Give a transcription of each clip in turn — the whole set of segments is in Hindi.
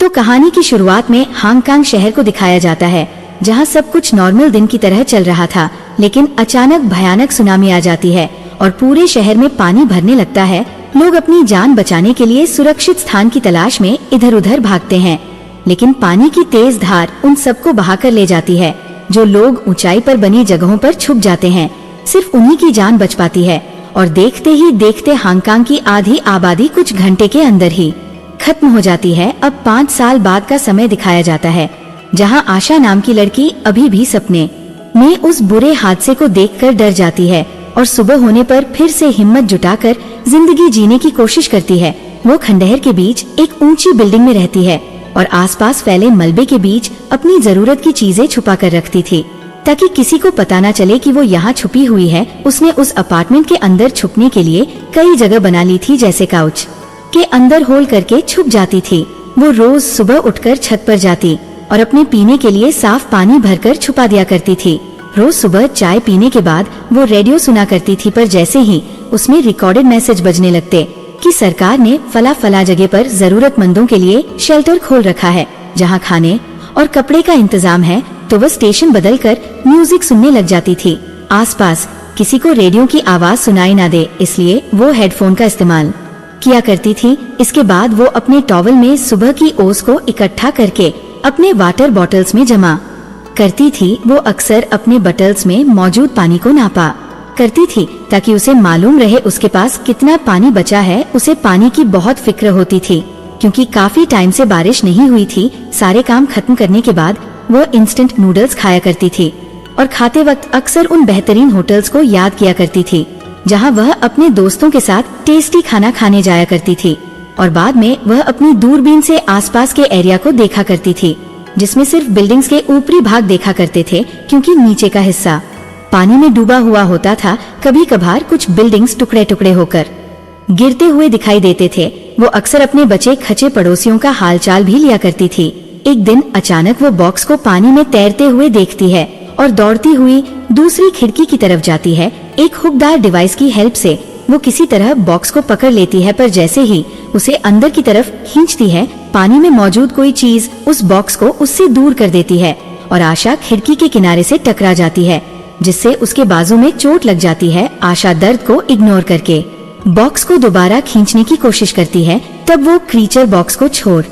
तो कहानी की शुरुआत में हांगकांग शहर को दिखाया जाता है, जहां सब कुछ नॉर्मल दिन की तरह चल रहा था। लेकिन अचानक भयानक सुनामी आ जाती है और पूरे शहर में पानी भरने लगता है। लोग अपनी जान बचाने के लिए सुरक्षित स्थान की तलाश में इधर उधर भागते हैं, लेकिन पानी की तेज धार उन सबको बहाकर ले जाती है। जो लोग ऊंचाई पर बनी जगहों पर छुप जाते हैं, सिर्फ उन्हीं की जान बच पाती है। और देखते ही देखते हांगकांग की आधी आबादी कुछ घंटे के अंदर ही खत्म हो जाती है। अब 5 साल बाद का समय दिखाया जाता है, जहां आशा नाम की लड़की अभी भी सपने में उस बुरे हादसे को देखकर डर जाती है और सुबह होने पर फिर से हिम्मत जुटाकर जिंदगी जीने की कोशिश करती है। वो खंडहर के बीच एक ऊंची बिल्डिंग में रहती है और आसपास फैले मलबे के बीच अपनी जरूरत की चीजें छुपा कर रखती थी, ताकि किसी को पता न चले कि वो यहाँ छुपी हुई है। उसने उस अपार्टमेंट के अंदर छुपने के लिए कई जगह बना ली थी, जैसे काउच के अंदर होल करके छुप जाती थी। वो रोज सुबह उठकर छत पर जाती और अपने पीने के लिए साफ पानी भरकर छुपा दिया करती थी। रोज सुबह चाय पीने के बाद वो रेडियो सुना करती थी, पर जैसे ही उसमें रिकॉर्डेड मैसेज बजने लगते कि सरकार ने फला जगह पर जरूरतमंदों के लिए शेल्टर खोल रखा है, जहां खाने और कपड़े का इंतजाम है, तो वह स्टेशन बदलकर म्यूजिक सुनने लग जाती थी। आसपास किसी को रेडियो की आवाज सुनाई ना दे, इसलिए वो हेडफोन का इस्तेमाल किया करती थी। इसके बाद वो अपने टॉवल में सुबह की ओस को इकट्ठा करके अपने वाटर बॉटल्स में जमा करती थी। वो अक्सर अपने बॉटल्स में मौजूद पानी को नापा करती थी, ताकि उसे मालूम रहे उसके पास कितना पानी बचा है। उसे पानी की बहुत फिक्र होती थी, क्योंकि काफी टाइम से बारिश नहीं हुई थी। सारे काम खत्म करने के बाद वो इंस्टेंट नूडल्स खाया करती थी और खाते वक्त अक्सर उन बेहतरीन होटल्स को याद किया करती थी, जहां वह अपने दोस्तों के साथ टेस्टी खाना खाने जाया करती थी। और बाद में वह अपनी दूरबीन से आसपास के एरिया को देखा करती थी, जिसमें सिर्फ बिल्डिंग्स के ऊपरी भाग देखा करते थे, क्योंकि नीचे का हिस्सा पानी में डूबा हुआ होता था। कभी कभार कुछ बिल्डिंग्स टुकड़े टुकड़े होकर गिरते हुए दिखाई देते थे। वो अक्सर अपने बचे खचे पड़ोसियों का हालचाल भी लिया करती थी। एक दिन अचानक वो बॉक्स को पानी में तैरते हुए देखती है और दौड़ती हुई दूसरी खिड़की की तरफ जाती है। एक हुकदार डिवाइस की हेल्प से वो किसी तरह बॉक्स को पकड़ लेती है, पर जैसे ही उसे अंदर की तरफ खींचती है, पानी में मौजूद कोई चीज उस बॉक्स को उससे दूर कर देती है और आशा खिड़की के किनारे से टकरा जाती है, जिससे उसके बाजू में चोट लग जाती है। आशा दर्द को इग्नोर करके बॉक्स को दोबारा खींचने की कोशिश करती है, तब वो क्रीचर बॉक्स को छोड़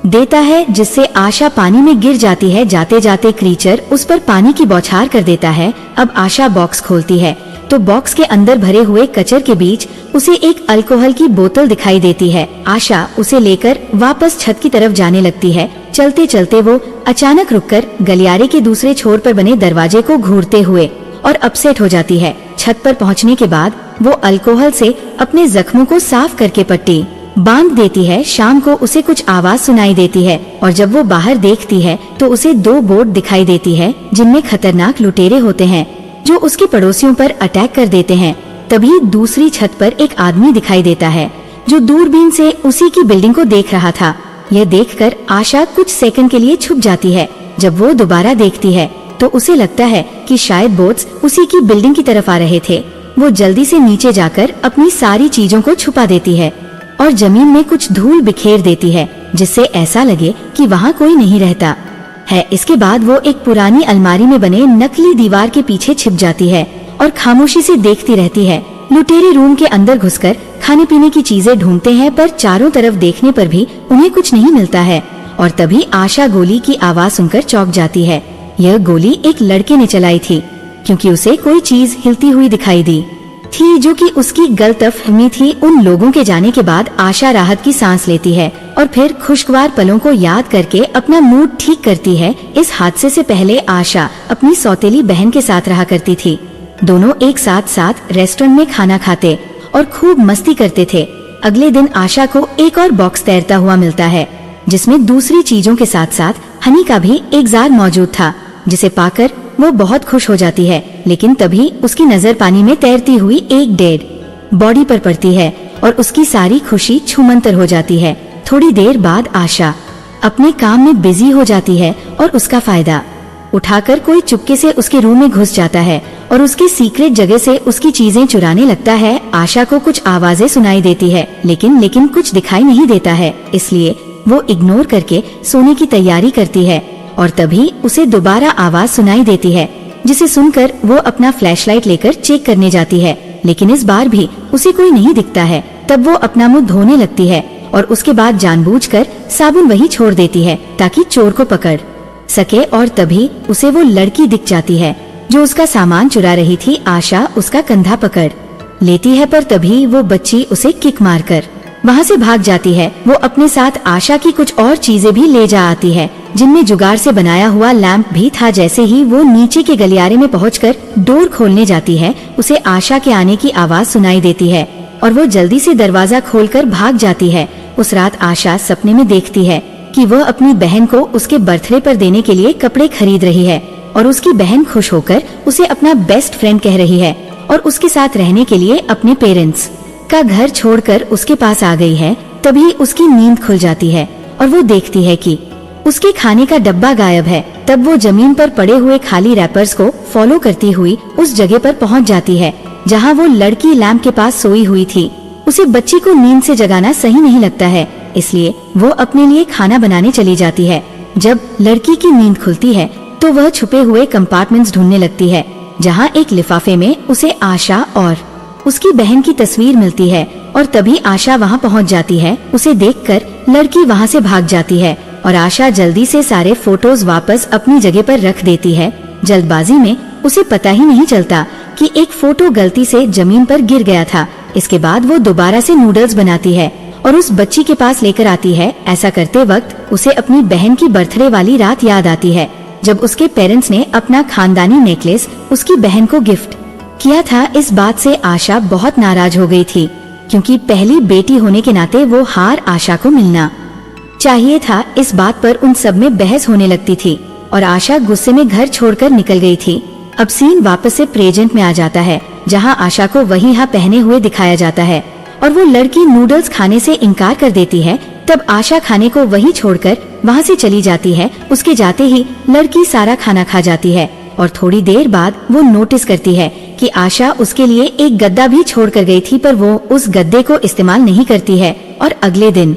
देता है, जिससे आशा पानी में गिर जाती है। जाते जाते क्रीचर उस पर पानी की बौछार कर देता है। अब आशा बॉक्स खोलती है तो बॉक्स के अंदर भरे हुए कचर के बीच उसे एक अल्कोहल की बोतल दिखाई देती है। आशा उसे लेकर वापस छत की तरफ जाने लगती है। चलते चलते वो अचानक रुककर गलियारे के दूसरे छोर पर बने दरवाजे को घूरते हुए और अपसेट हो जाती है। छत पर पहुंचने के बाद वो अल्कोहल से अपने जख्मों को साफ करके पट्टी बांध देती है। शाम को उसे कुछ आवाज सुनाई देती है और जब वो बाहर देखती है तो उसे 2 बोट दिखाई देती है, जिनमें खतरनाक लुटेरे होते हैं जो उसके पड़ोसियों पर अटैक कर देते हैं। तभी दूसरी छत पर एक आदमी दिखाई देता है, जो दूरबीन से उसी की बिल्डिंग को देख रहा था। यह देखकर आशा कुछ सेकंड के लिए छुप जाती है। जब वो दोबारा देखती है तो उसे लगता है कि शायद बोट्स उसी की बिल्डिंग की तरफ आ रहे थे। वो जल्दी से नीचे जाकर अपनी सारी चीजों को छुपा देती है और जमीन में कुछ धूल बिखेर देती है, जिससे ऐसा लगे कि वहाँ कोई नहीं रहता है। इसके बाद वो एक पुरानी अलमारी में बने नकली दीवार के पीछे छिप जाती है और खामोशी से देखती रहती है। लुटेरे रूम के अंदर घुसकर खाने पीने की चीजें ढूंढते हैं, पर चारों तरफ देखने पर भी उन्हें कुछ नहीं मिलता है। और तभी आशा गोली की आवाज सुनकर चौंक जाती है। यह गोली एक लड़के ने चलाई थी, क्योंकि उसे कोई चीज हिलती हुई दिखाई दी थी, जो कि उसकी गलतफहमी थी। उन लोगों के जाने के बाद आशा राहत की सांस लेती है और फिर खुशगवार पलों को याद करके अपना मूड ठीक करती है। इस हादसे से पहले आशा अपनी सौतेली बहन के साथ रहा करती थी। दोनों एक साथ रेस्टोरेंट में खाना खाते और खूब मस्ती करते थे। अगले दिन आशा को एक और बॉक्स तैरता हुआ मिलता है, जिसमें दूसरी चीजों के साथ साथ हनी का भी एक जार मौजूद था, जिसे पाकर वो बहुत खुश हो जाती है। लेकिन तभी उसकी नजर पानी में तैरती हुई एक डेड बॉडी पर पड़ती है और उसकी सारी खुशी छूमंतर हो जाती है। थोड़ी देर बाद आशा अपने काम में बिजी हो जाती है और उसका फायदा उठाकर कोई चुपके से उसके रूम में घुस जाता है और उसकी सीक्रेट जगह से उसकी चीजें चुराने लगता है। आशा को कुछ आवाजें सुनाई देती है, लेकिन कुछ दिखाई नहीं देता है, इसलिए वो इग्नोर करके सोने की तैयारी करती है और तभी उसे दोबारा आवाज सुनाई देती है, जिसे सुनकर वो अपना फ्लैशलाइट लेकर चेक करने जाती है, लेकिन इस बार भी उसे कोई नहीं दिखता है। तब वो अपना मुंह धोने लगती है और उसके बाद जानबूझकर साबुन वही छोड़ देती है ताकि चोर को पकड़ सके। और तभी उसे वो लड़की दिख जाती है जो उसका सामान चुरा रही थी। आशा उसका कंधा पकड़ लेती है, पर तभी वो बच्ची उसे किक मारकर वहाँ से भाग जाती है। वो अपने साथ आशा की कुछ और चीजें भी ले जा आती है, जिनमें जुगाड़ से बनाया हुआ लैंप भी था। जैसे ही वो नीचे के गलियारे में पहुंचकर डोर खोलने जाती है, उसे आशा के आने की आवाज सुनाई देती है और वो जल्दी से दरवाजा खोलकर भाग जाती है। उस रात आशा सपने में देखती है कि वह अपनी बहन को उसके बर्थडे पर देने के लिए कपड़े खरीद रही है और उसकी बहन खुश होकर उसे अपना बेस्ट फ्रेंड कह रही है और उसके साथ रहने के लिए अपने पेरेंट्स का घर छोड़कर उसके पास आ गई है। तभी उसकी नींद खुल जाती है और वो देखती है कि उसके खाने का डब्बा गायब है। तब वो जमीन पर पड़े हुए खाली रैपर्स को फॉलो करती हुई उस जगह पर पहुंच जाती है जहां वो लड़की लैंप के पास सोई हुई थी। उसे बच्ची को नींद से जगाना सही नहीं लगता है, इसलिए वो अपने लिए खाना बनाने चली जाती है। जब लड़की की नींद खुलती है तो वह छुपे हुए कंपार्टमेंट्स ढूंढने लगती है, जहां एक लिफाफे में उसे आशा और उसकी बहन की तस्वीर मिलती है। और तभी आशा वहां पहुंच जाती है। उसे देखकर लड़की वहां से भाग जाती है और आशा जल्दी से सारे फोटोज वापस अपनी जगह पर रख देती है। जल्दबाजी में उसे पता ही नहीं चलता कि एक फोटो गलती से जमीन पर गिर गया था। इसके बाद वो दोबारा से नूडल्स बनाती है और उस बच्ची के पास लेकर आती है। ऐसा करते वक्त उसे अपनी बहन की बर्थडे वाली रात याद आती है, जब उसके पेरेंट्स ने अपना खानदानी नेकलेस उसकी बहन को गिफ्ट किया था। इस बात से आशा बहुत नाराज हो गई थी, क्योंकि पहली बेटी होने के नाते वो हार आशा को मिलना चाहिए था। इस बात पर उन सब में बहस होने लगती थी और आशा गुस्से में घर छोड़कर निकल गई थी। अब सीन वापस से प्रेजेंट में आ जाता है, जहां आशा को वही यहाँ पहने हुए दिखाया जाता है और वो लड़की नूडल्स खाने से इनकार कर देती है। तब आशा खाने को वहीं छोड़कर वहाँ से चली जाती है। उसके जाते ही लड़की सारा खाना खा जाती है और थोड़ी देर बाद वो नोटिस करती है कि आशा उसके लिए एक गद्दा भी छोड़ कर गई थी, पर वो उस गद्दे को इस्तेमाल नहीं करती है। और अगले दिन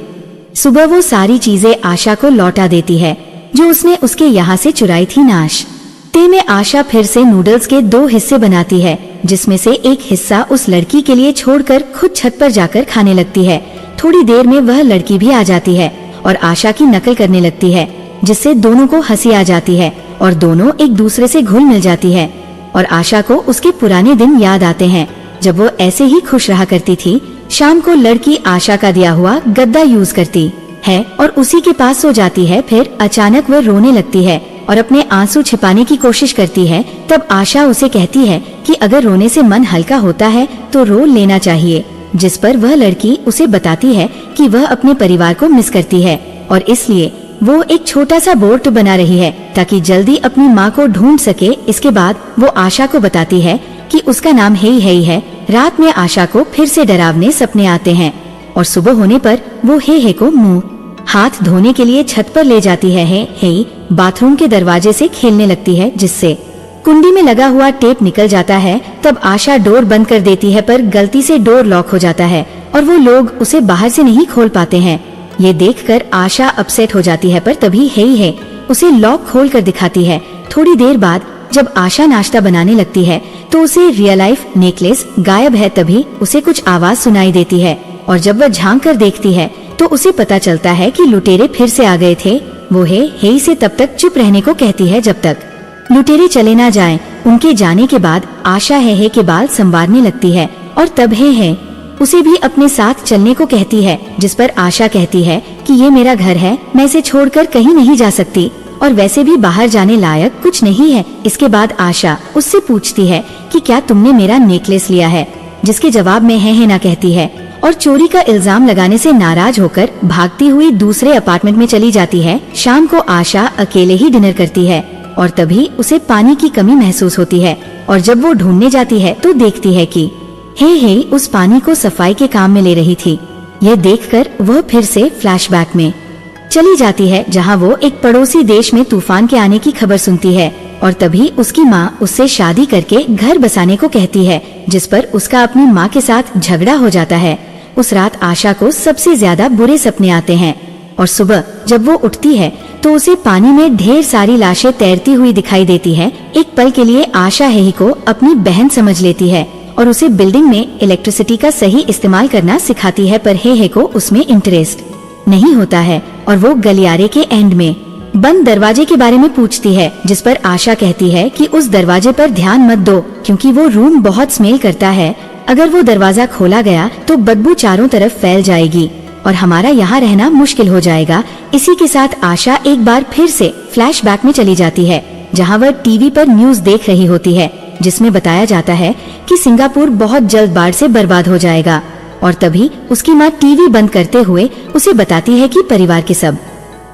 सुबह वो सारी चीजें आशा को लौटा देती है जो उसने उसके यहाँ से चुराई थी। नाश्ते में आशा फिर से नूडल्स के 2 हिस्से बनाती है, जिसमें से एक हिस्सा उस लड़की के लिए छोड़कर खुद छत पर जाकर खाने लगती है। थोड़ी देर में वह लड़की भी आ जाती है और आशा की नकल करने लगती है, जिससे दोनों को हंसी आ जाती है और दोनों एक दूसरे से घुल मिल जाती है। और आशा को उसके पुराने दिन याद आते हैं, जब वो ऐसे ही खुश रहा करती थी। शाम को लड़की आशा का दिया हुआ गद्दा यूज करती है और उसी के पास सो जाती है। फिर अचानक वह रोने लगती है और अपने आंसू छिपाने की कोशिश करती है। तब आशा उसे कहती है कि अगर रोने से मन हल्का होता है तो रो लेना चाहिए, जिस पर वह लड़की उसे बताती है कि वह अपने परिवार को मिस करती है और इसलिए वो एक छोटा सा बोर्ड बना रही है ताकि जल्दी अपनी माँ को ढूंढ सके। इसके बाद वो आशा को बताती है कि उसका नाम हेई है। रात में आशा को फिर से डरावने सपने आते हैं और सुबह होने पर वो हे को मुंह हाथ धोने के लिए छत पर ले जाती है। हेई बाथरूम के दरवाजे से खेलने लगती है, जिससे कुंडी में लगा हुआ टेप निकल जाता है। तब आशा डोर बंद कर देती है, पर गलती से डोर लॉक हो जाता है और वो लोग उसे बाहर से नहीं खोल पाते हैं। ये देखकर आशा अपसेट हो जाती है, पर तभी हेई उसे लॉक खोल कर दिखाती है। थोड़ी देर बाद जब आशा नाश्ता बनाने लगती है तो उसे रियल लाइफ नेकलेस गायब है। तभी उसे कुछ आवाज सुनाई देती है और जब वह झांक कर देखती है तो उसे पता चलता है कि लुटेरे फिर से आ गए थे। वो हेई से तब तक चुप रहने को कहती है जब तक लुटेरे चले ना जाएं। उनके जाने के बाद आशा हे के बाल संवारने लगती है और तब हे उसे भी अपने साथ चलने को कहती है, जिस पर आशा कहती है कि ये मेरा घर है, मैं इसे छोड़कर कहीं नहीं जा सकती और वैसे भी बाहर जाने लायक कुछ नहीं है। इसके बाद आशा उससे पूछती है कि क्या तुमने मेरा नेकलेस लिया है, जिसके जवाब में है ना कहती है और चोरी का इल्जाम लगाने से नाराज होकर भागती हुई दूसरे अपार्टमेंट में चली जाती है। शाम को आशा अकेले ही डिनर करती है और तभी उसे पानी की कमी महसूस होती है और जब वो ढूंढने जाती है तो देखती है कि हे उस पानी को सफाई के काम में ले रही थी। यह देखकर वह फिर से फ्लैशबैक में चली जाती है, जहां वो एक पड़ोसी देश में तूफान के आने की खबर सुनती है और तभी उसकी माँ उससे शादी करके घर बसाने को कहती है, जिस पर उसका अपनी माँ के साथ झगड़ा हो जाता है। उस रात आशा को सबसे ज्यादा बुरे सपने आते हैं। और सुबह जब वो उठती है तो उसे पानी में ढेर सारी लाशें तैरती हुई दिखाई देती है। एक पल के लिए आशा हेही को अपनी बहन समझ लेती है और उसे बिल्डिंग में इलेक्ट्रिसिटी का सही इस्तेमाल करना सिखाती है, पर हेही को उसमें इंटरेस्ट नहीं होता है और वो गलियारे के एंड में बंद दरवाजे के बारे में पूछती है, जिस पर आशा कहती है कि उस दरवाजे पर ध्यान मत दो क्योंकि वो रूम बहुत स्मेल करता है। अगर वो दरवाजा खोला गया तो बदबू चारों तरफ फैल जाएगी और हमारा यहाँ रहना मुश्किल हो जाएगा। इसी के साथ आशा एक बार फिर से फ्लैशबैक में चली जाती है, जहाँ वह टीवी पर न्यूज देख रही होती है, जिसमें बताया जाता है कि सिंगापुर बहुत जल्द बाढ़ से बर्बाद हो जाएगा। और तभी उसकी माँ टीवी बंद करते हुए उसे बताती है कि परिवार के सब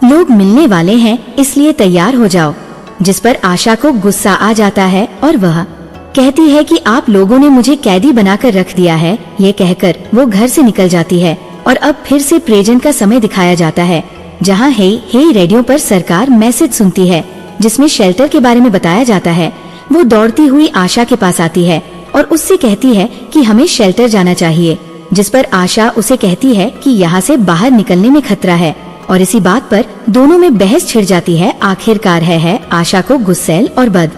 लोग मिलने वाले हैं, इसलिए तैयार हो जाओ। जिस पर आशा को गुस्सा आ जाता है और वह कहती है कि आप लोगों ने मुझे कैदी बनाकर रख दिया है। ये कहकर वो घर से निकल जाती है और अब फिर से प्रेजेंट का समय दिखाया जाता है, जहाँ हेई रेडियो पर सरकार मैसेज सुनती है, जिसमें शेल्टर के बारे में बताया जाता है। वो दौड़ती हुई आशा के पास आती है और उससे कहती है कि हमें शेल्टर जाना चाहिए, जिस पर आशा उसे कहती है कि यहाँ से बाहर निकलने में खतरा है। और इसी बात पर दोनों में बहस छिड़ जाती है। आखिरकार है आशा को गुस्सैल और बद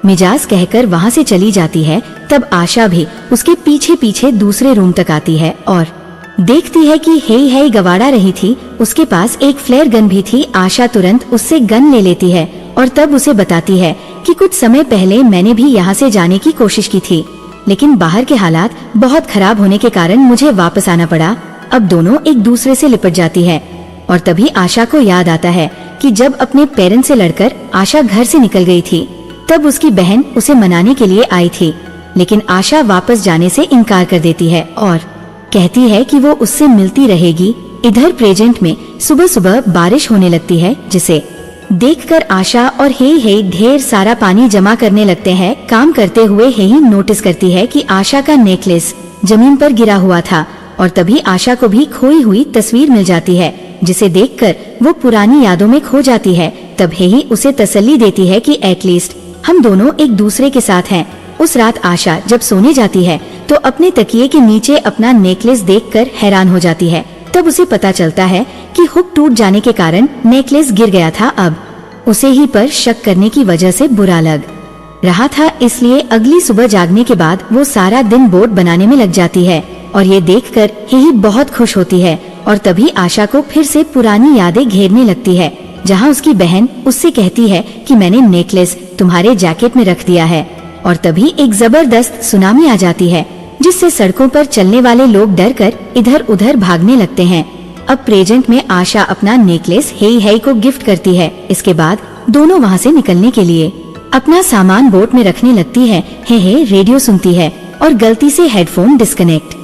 मिजाज कहकर वहाँ से चली जाती है। तब आशा भी उसके पीछे पीछे दूसरे रूम तक आती है और देखती है कि हेई गवाड़ा रही थी, उसके पास एक फ्लेयर गन भी थी। आशा तुरंत उससे गन ले लेती है और तब उसे बताती है कि कुछ समय पहले मैंने भी यहाँ से जाने की कोशिश की थी, लेकिन बाहर के हालात बहुत खराब होने के कारण मुझे वापस आना पड़ा। अब दोनों एक दूसरे से लिपट जाती है और तभी आशा को याद आता है कि जब अपने पेरेंट्स से लड़कर आशा घर से निकल गई थी, तब उसकी बहन उसे मनाने के लिए आई थी, लेकिन आशा वापस जाने से इनकार कर देती है और कहती है कि वो उससे मिलती रहेगी। इधर प्रेजेंट में सुबह सुबह बारिश होने लगती है, जिसे देखकर आशा और हेई ढेर सारा पानी जमा करने लगते हैं। काम करते हुए हेई नोटिस करती है कि आशा का नेकलेस जमीन पर गिरा हुआ था और तभी आशा को भी खोई हुई तस्वीर मिल जाती है, जिसे देखकर वो पुरानी यादों में खो जाती है। तब हेई उसे तसल्ली देती है कि एटलीस्ट हम दोनों एक दूसरे के साथ हैं। उस रात आशा जब सोने जाती है तो अपने तकिए के नीचे अपना नेकलेस देखकर हैरान हो जाती है। तब उसे पता चलता है कि हुक टूट जाने के कारण नेकलेस गिर गया था। अब उसे ही पर शक करने की वजह से बुरा लग रहा था, इसलिए अगली सुबह जागने के बाद वो सारा दिन बोट बनाने में लग जाती है और ये देखकर ही बहुत खुश होती है। और तभी आशा को फिर से पुरानी यादें घेरने लगती है, जहाँ उसकी बहन उससे कहती है कि मैंने नेकलेस तुम्हारे जैकेट में रख दिया है। और तभी एक जबरदस्त सुनामी आ जाती है, जिससे सड़कों पर चलने वाले लोग डरकर इधर उधर भागने लगते हैं। अब प्रेजेंट में आशा अपना नेकलेस हेई को गिफ्ट करती है। इसके बाद दोनों वहाँ से निकलने के लिए अपना सामान बोट में रखने लगती है। हेई रेडियो सुनती है और गलती से हेडफोन डिस्कनेक्ट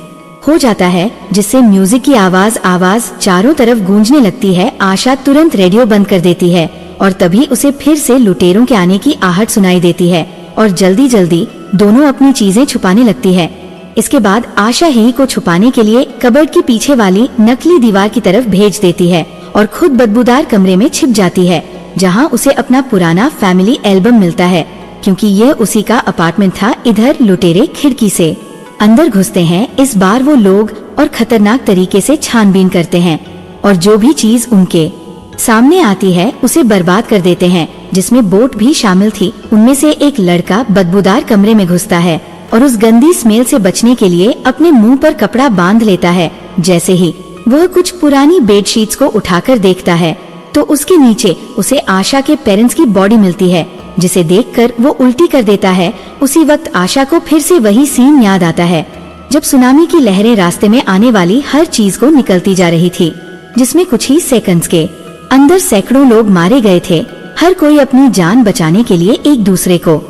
हो जाता है, जिससे म्यूजिक की आवाज चारों तरफ गूंजने लगती है। आशा तुरंत रेडियो बंद कर देती है और तभी उसे फिर से लुटेरों के आने की आहट सुनाई देती है और जल्दी जल्दी दोनों अपनी चीजें छुपाने लगती है। इसके बाद आशा हेई को छुपाने के लिए कबर्ड के पीछे वाली नकली दीवार की तरफ भेज देती है और खुद बदबूदार कमरे में छिप जाती है, जहां उसे अपना पुराना फैमिली एल्बम मिलता है, क्योंकि यह उसी का अपार्टमेंट था। इधर लुटेरे खिड़की से अंदर घुसते हैं। इस बार वो लोग और खतरनाक तरीके से छानबीन करते हैं और जो भी चीज उनके सामने आती है उसे बर्बाद कर देते हैं, जिसमें बोट भी शामिल थी। उनमें से एक लड़का बदबूदार कमरे में घुसता है और उस गंदी स्मेल से बचने के लिए अपने मुंह पर कपड़ा बांध लेता है। जैसे ही वह कुछ पुरानी बेडशीट्स को उठाकर देखता है तो उसके नीचे उसे आशा के पेरेंट्स की बॉडी मिलती है, जिसे देखकर वो उल्टी कर देता है। उसी वक्त आशा को फिर से वही सीन याद आता है, जब सुनामी की लहरें रास्ते में आने वाली हर चीज को निकलती जा रही थी, जिसमें कुछ ही सेकंड्स के अंदर सैकड़ों लोग मारे गए थे। हर कोई अपनी जान बचाने के लिए एक दूसरे को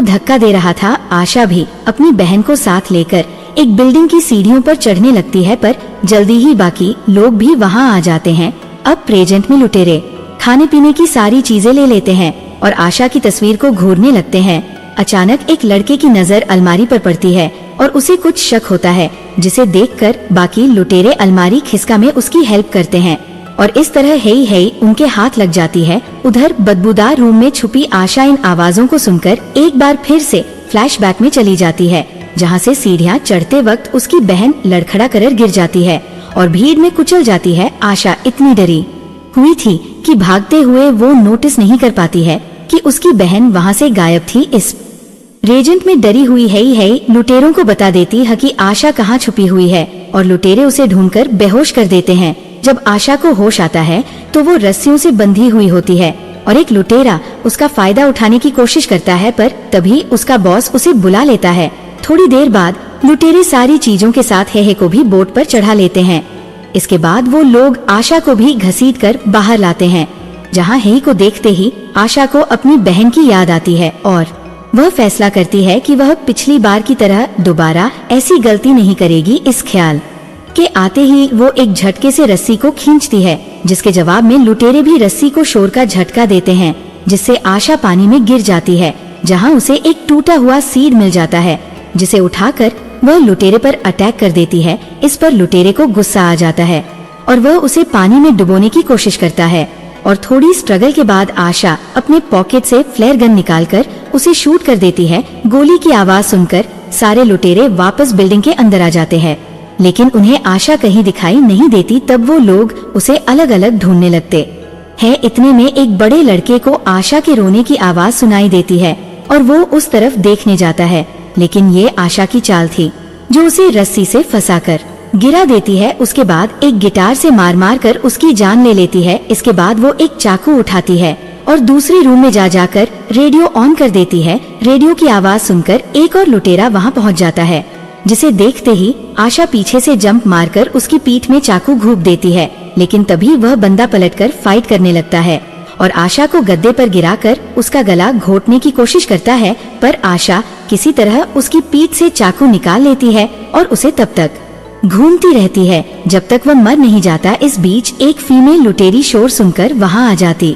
धक्का दे रहा था। आशा भी अपनी बहन को साथ लेकर एक बिल्डिंग की सीढ़ियों पर चढ़ने लगती है, पर जल्दी ही बाकी लोग भी वहां आ जाते हैं। अब प्रेजेंट में लुटेरे खाने पीने की सारी चीजें ले लेते हैं और आशा की तस्वीर को घूरने लगते हैं। अचानक एक लड़के की नजर अलमारी पर पड़ती है और उसे कुछ शक होता है, जिसे देखकर बाकी लुटेरे अलमारी खिसका में उसकी हेल्प करते हैं और इस तरह हेई उनके हाथ लग जाती है। उधर बदबूदार रूम में छुपी आशा इन आवाजों को सुनकर एक बार फिर से फ्लैशबैक में चली जाती है, जहां से सीढ़ियां चढ़ते वक्त उसकी बहन लड़खड़ा कर गिर जाती है और भीड़ में कुचल जाती है। आशा इतनी डरी हुई थी कि भागते हुए वो नोटिस नहीं कर पाती है कि उसकी बहन वहाँ से गायब थी। इस रेजेंट में डरी हुई है लुटेरों को बता देती है कि आशा कहाँ छुपी हुई है और लुटेरे उसे ढूंढकर बेहोश कर देते हैं। जब आशा को होश आता है तो वो रस्सियों से बंधी हुई होती है और एक लुटेरा उसका फायदा उठाने की कोशिश करता है, पर तभी उसका बॉस उसे बुला लेता है। थोड़ी देर बाद लुटेरे सारी चीजों के साथ हेहे को भी बोट पर चढ़ा लेते हैं। इसके बाद वो लोग आशा को भी घसीटकर बाहर लाते हैं, जहाँ हेही को देखते ही आशा को अपनी बहन की याद आती है और वह फैसला करती है कि वह पिछली बार की तरह दोबारा ऐसी गलती नहीं करेगी। इस ख्याल के आते ही वो एक झटके से रस्सी को खींचती है, जिसके जवाब में लुटेरे भी रस्सी को शोर का झटका देते हैं, जिससे आशा पानी में गिर जाती है, जहां उसे एक टूटा हुआ सीड मिल जाता है, जिसे उठाकर वह लुटेरे पर अटैक कर देती है। इस पर लुटेरे को गुस्सा आ जाता है और वह उसे पानी में डुबोने की कोशिश करता है और थोड़ी स्ट्रगल के बाद आशा अपने पॉकेट से फ्लेयर गन निकालकर उसे शूट कर देती है। गोली की आवाज सुनकर सारे लुटेरे वापस बिल्डिंग के अंदर आ जाते हैं, लेकिन उन्हें आशा कहीं दिखाई नहीं देती। तब वो लोग उसे अलग अलग ढूंढने लगते हैं। इतने में एक बड़े लड़के को आशा के रोने की आवाज सुनाई देती है और वो उस तरफ देखने जाता है, लेकिन ये आशा की चाल थी जो उसे रस्सी से फंसाकर गिरा देती है। उसके बाद एक गिटार से मार मार कर उसकी जान ले लेती है। इसके बाद वो एक चाकू उठाती है और दूसरे रूम में जाकर रेडियो ऑन कर देती है। रेडियो की आवाज सुनकर एक और लुटेरा वहाँ पहुँच जाता है, जिसे देखते ही आशा पीछे से जंप मारकर उसकी पीठ में चाकू घूप देती है, लेकिन तभी वह बंदा पलटकर फाइट करने लगता है और आशा को गद्दे पर गिराकर उसका गला घोटने की कोशिश करता है, पर आशा किसी तरह उसकी पीठ से चाकू निकाल लेती है और उसे तब तक घूमती रहती है जब तक वह मर नहीं जाता। इस बीच एक फीमेल लुटेरी शोर सुनकर वहां आ जाती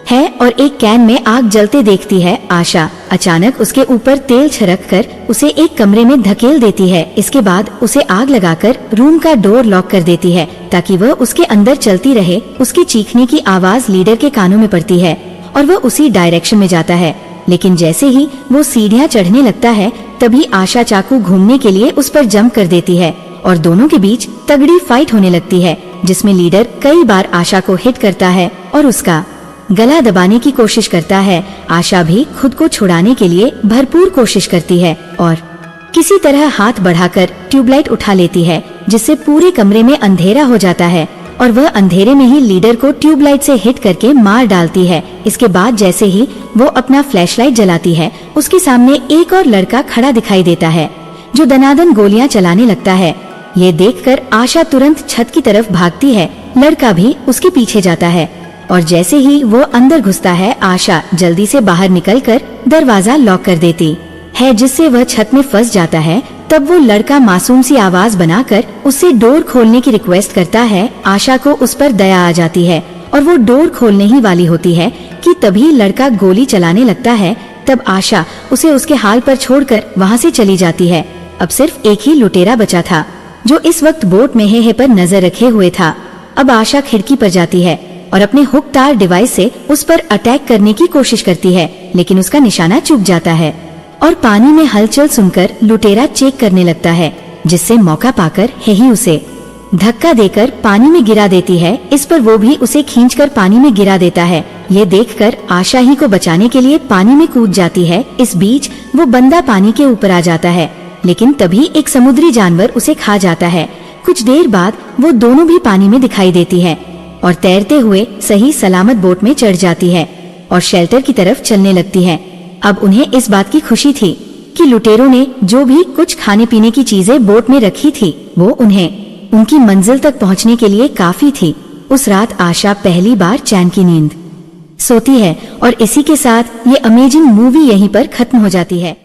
है और एक कैन में आग जलते देखती है। आशा अचानक उसके ऊपर तेल छिड़क कर उसे एक कमरे में धकेल देती है। इसके बाद उसे आग लगाकर रूम का डोर लॉक कर देती है ताकि वह उसके अंदर चलती रहे। उसके चीखने की आवाज लीडर के कानों में पड़ती है और वह उसी डायरेक्शन में जाता है, लेकिन जैसे ही वो सीढ़ियाँ चढ़ने लगता है तभी आशा चाकू घूमने के लिए उस पर जंप कर देती है और दोनों के बीच तगड़ी फाइट होने लगती है, जिसमें लीडर कई बार आशा को हिट करता है और उसका गला दबाने की कोशिश करता है। आशा भी खुद को छुड़ाने के लिए भरपूर कोशिश करती है और किसी तरह हाथ बढ़ाकर ट्यूबलाइट उठा लेती है, जिससे पूरे कमरे में अंधेरा हो जाता है और वह अंधेरे में ही लीडर को ट्यूबलाइट से हिट करके मार डालती है। इसके बाद जैसे ही वो अपना फ्लैशलाइट जलाती है, उसके सामने एक और लड़का खड़ा दिखाई देता है जो दनादन गोलियां चलाने लगता है। ये देखकर आशा तुरंत छत की तरफ भागती है। लड़का भी उसके पीछे जाता है और जैसे ही वो अंदर घुसता है, आशा जल्दी से बाहर निकलकर दरवाजा लॉक कर देती है, जिससे वह छत में फंस जाता है। तब वो लड़का मासूम सी आवाज बनाकर उससे डोर खोलने की रिक्वेस्ट करता है। आशा को उस पर दया आ जाती है और वो डोर खोलने ही वाली होती है कि तभी लड़का गोली चलाने लगता है। तब आशा उसे उसके हाल पर छोड़कर वहाँ से चली जाती है। अब सिर्फ एक ही लुटेरा बचा था जो इस वक्त बोट में हेहे पर नजर रखे हुए था। अब आशा खिड़की पर जाती है और अपने हुक तार डिवाइस से उस पर अटैक करने की कोशिश करती है, लेकिन उसका निशाना चूक जाता है और पानी में हलचल सुनकर लुटेरा चेक करने लगता है, जिससे मौका पाकर हेही उसे धक्का देकर पानी में गिरा देती है। इस पर वो भी उसे खींचकर पानी में गिरा देता है। ये देखकर आशा ही को बचाने के लिए पानी में कूद जाती है। इस बीच वो बंदा पानी के ऊपर आ जाता है, लेकिन तभी एक समुद्री जानवर उसे खा जाता है। कुछ देर बाद वो दोनों भी पानी में दिखाई देती है और तैरते हुए सही सलामत बोट में चढ़ जाती है और शेल्टर की तरफ चलने लगती है। अब उन्हें इस बात की खुशी थी कि लुटेरों ने जो भी कुछ खाने पीने की चीजें बोट में रखी थी वो उन्हें उनकी मंजिल तक पहुंचने के लिए काफी थी। उस रात आशा पहली बार चैन की नींद सोती है और इसी के साथ ये अमेजिंग मूवी यहीं पर खत्म हो जाती है।